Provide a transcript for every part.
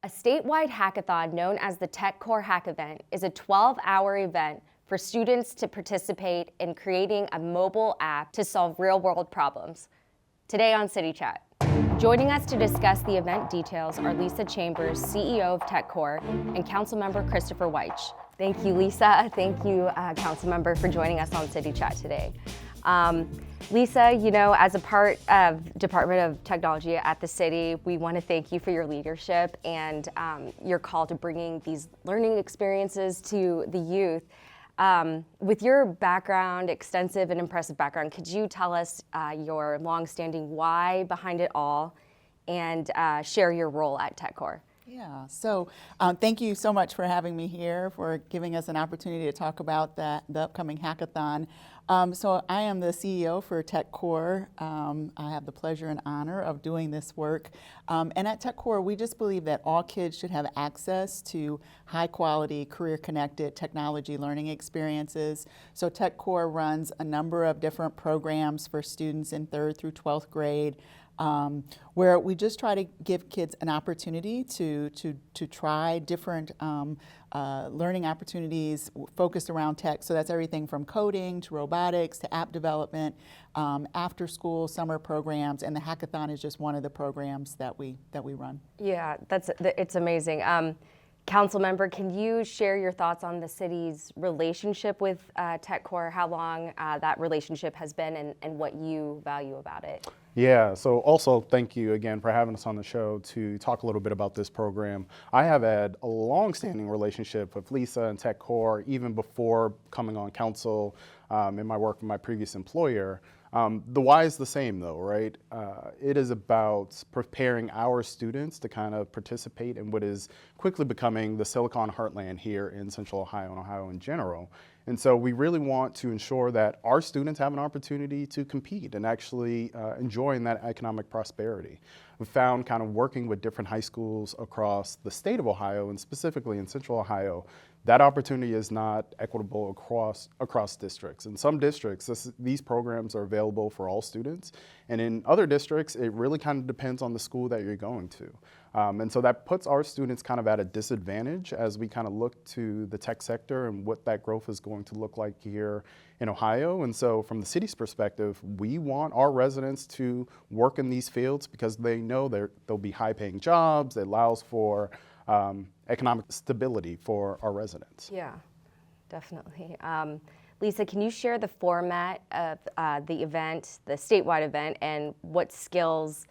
A statewide hackathon known as the TechCorps Hack event is a 12-hour event for students to participate in creating a mobile app to solve real-world problems. Today on City Chat. Joining us to discuss the event details are Lisa Chambers, CEO of TechCorps, and Councilmember Christopher Wyche. Thank you, Lisa. Thank you, Councilmember, for joining us on City Chat today. Lisa, you know, as a part of Department of Technology at the city, we want to thank you for your leadership and your call to bringing these learning experiences to the youth. With your background, extensive and impressive background, could you tell us your longstanding why behind it all and share your role at TechCorps? Yeah, so thank you so much for having me here, for giving us an opportunity to talk about the upcoming hackathon. So I am the CEO for TechCorps. I have the pleasure and honor of doing this work. And at TechCorps, we just believe that all kids should have access to high quality, career connected technology learning experiences. So TechCorps runs a number of different programs for students in 3rd through 12th grade. Where we just try to give kids an opportunity to try different learning opportunities focused around tech. So that's everything from coding to robotics to app development, after school summer programs, and the hackathon is just one of the programs that we run. Yeah, it's amazing. Councilmember, can you share your thoughts on the city's relationship with TechCorps, how long that relationship has been and what you value about it? Yeah, so also thank you again for having us on the show to talk a little bit about this program. I have had a long-standing relationship with Lisa and TechCorps even before coming on council in my work with my previous employer. The why is the same though, right? It is about preparing our students to kind of participate in what is quickly becoming the Silicon Heartland here in Central Ohio and Ohio in general. And so we really want to ensure that our students have an opportunity to compete and actually enjoy that economic prosperity. We found kind of working with different high schools across the state of Ohio and specifically in Central Ohio, that opportunity is not equitable across districts. In some districts, these programs are available for all students. And in other districts, it really kind of depends on the school that you're going to. And so that puts our students kind of at a disadvantage as we kind of look to the tech sector and what that growth is going to look like here in Ohio. And so from the city's perspective, we want our residents to work in these fields because they know there'll be high paying jobs. It allows for economic stability for our residents. Yeah, definitely. Lisa, can you share the format of the event, the statewide event, and what skills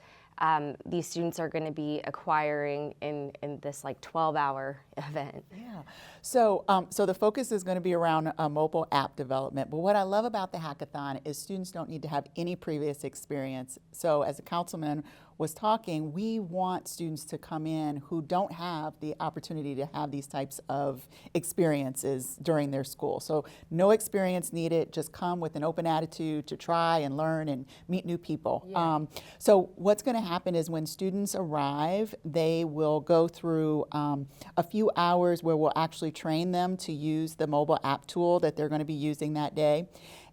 these students are going to be acquiring in this like 12-hour event? Yeah, so the focus is going to be around mobile app development. But what I love about the hackathon is students don't need to have any previous experience. So as a councilman was talking, we want students to come in who don't have the opportunity to have these types of experiences during their school. So no experience needed, just come with an open attitude to try and learn and meet new people. Yeah. So what's going to happen is when students arrive, they will go through a few hours where we'll actually train them to use the mobile app tool that they're going to be using that day.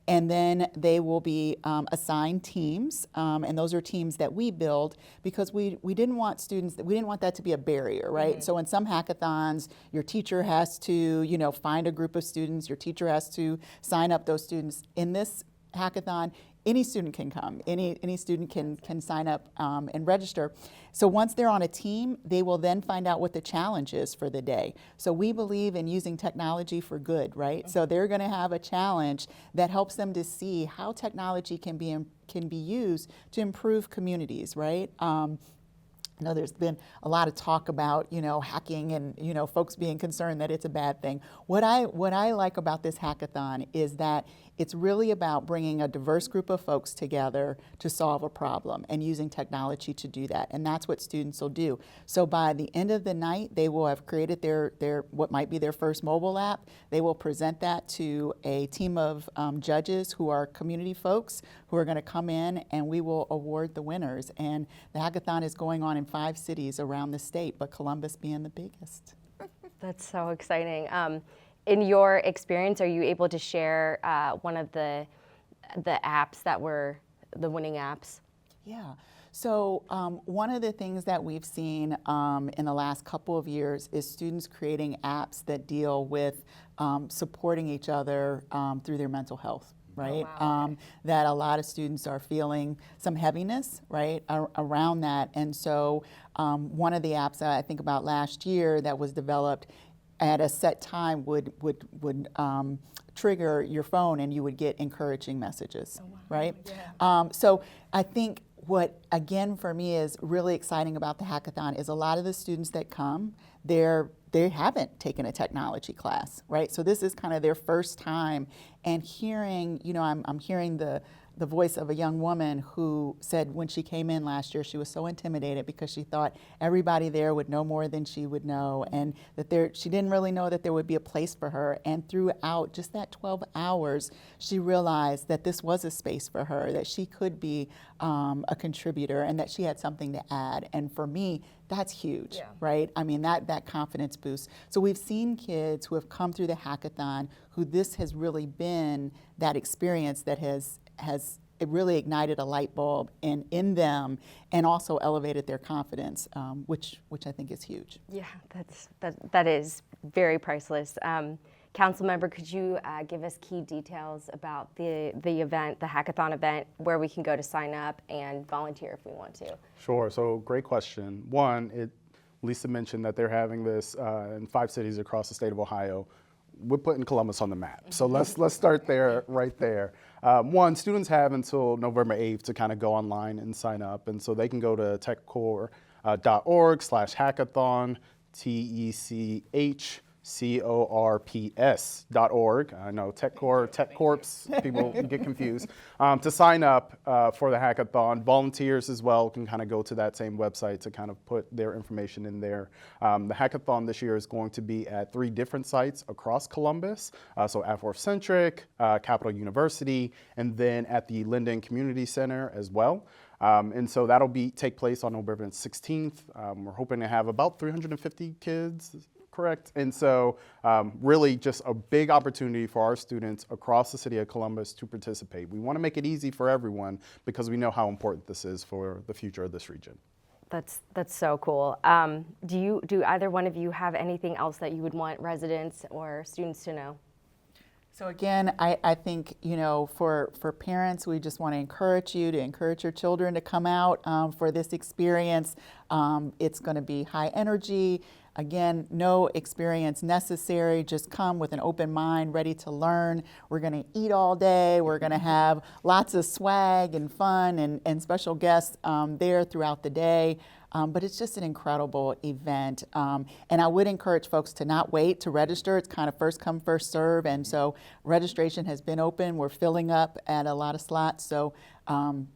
And then they will be assigned teams, and those are teams that we build because we didn't want that to be a barrier, right? Mm-hmm. So in some hackathons, your teacher has to, find a group of students, your teacher has to sign up those students. In this hackathon, any student can come, any student can sign up and register. So once they're on a team, they will then find out what the challenge is for the day. So we believe in using technology for good, right? So they're going to have a challenge that helps them to see how technology can be used to improve communities, right? I know there's been a lot of talk about, hacking and, folks being concerned that it's a bad thing. What I like about this hackathon is that it's really about bringing a diverse group of folks together to solve a problem and using technology to do that. And that's what students will do. So by the end of the night, they will have created their what might be their first mobile app. They will present that to a team of judges who are community folks who are going to come in, and we will award the winners. And the hackathon is going on in 5 cities around the state, but Columbus being the biggest. That's so exciting. In your experience, are you able to share one of the apps that were the winning apps? Yeah. So one of the things that we've seen in the last couple of years is students creating apps that deal with supporting each other through their mental health. Right, Oh, wow, okay. That a lot of students are feeling some heaviness, right, around that. And so one of the apps that I think about last year that was developed at a set time would trigger your phone and you would get encouraging messages, Oh, wow. right? Yeah. So I think what, again, for me is really exciting about the hackathon is a lot of the students that come, they haven't taken a technology class, right? So this is kind of their first time, and hearing, I'm hearing the voice of a young woman who said when she came in last year, she was so intimidated because she thought everybody there would know more than she would know, and that she didn't really know that there would be a place for her. And throughout just that 12 hours, she realized that this was a space for her, that she could be a contributor, and that she had something to add. And for me, that's huge, Yeah. right? I mean, that confidence boost. So we've seen kids who have come through the hackathon who this has really been that experience that has it really ignited a light bulb in them and also elevated their confidence, which I think is huge. Yeah, that is very priceless. Councilmember, could you give us key details about the event, the hackathon event, where we can go to sign up and volunteer if we want to? Sure. So great question. One, Lisa mentioned that they're having this in 5 cities across the state of Ohio. We're putting Columbus on the map. So let's start there, right there. One, students have until November 8th to kind of go online and sign up. And so they can go to techcorps.org/hackathon, TechCorps.org. I know TechCorps, people get confused. To sign up for the hackathon, volunteers as well can kind of go to that same website to kind of put their information in there. The hackathon this year is going to be at 3 different sites across Columbus. So Afworth Centric, Capital University, and then at the Linden Community Center as well. And so that'll take place on November 16th. We're hoping to have about 350 kids. Correct. And so really just a big opportunity for our students across the city of Columbus to participate. We want to make it easy for everyone because we know how important this is for the future of this region. That's so cool. Do either one of you have anything else that you would want residents or students to know? So again, I think, for parents, we just want to encourage your children to come out for this experience. It's going to be high energy. Again, no experience necessary. Just come with an open mind, ready to learn. We're going to eat all day. We're going to have lots of swag and fun and special guests there throughout the day. But it's just an incredible event. And I would encourage folks to not wait to register. It's kind of first come, first serve. And so registration has been open. We're filling up at a lot of slots. So don't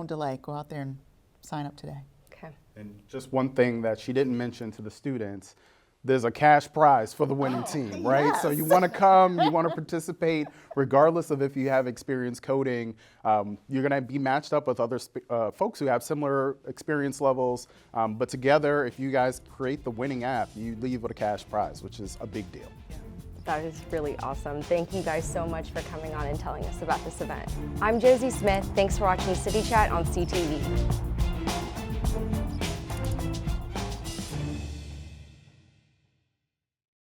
delay. Go out there and sign up today. Okay. And just one thing that she didn't mention to the students, there's a cash prize for the winning team, right? Yes. So you want to come, you want to participate, regardless of if you have experience coding. You're going to be matched up with other folks who have similar experience levels. But together, if you guys create the winning app, you leave with a cash prize, which is a big deal. That is really awesome. Thank you guys so much for coming on and telling us about this event. I'm Josie Smith. Thanks for watching City Chat on CTV.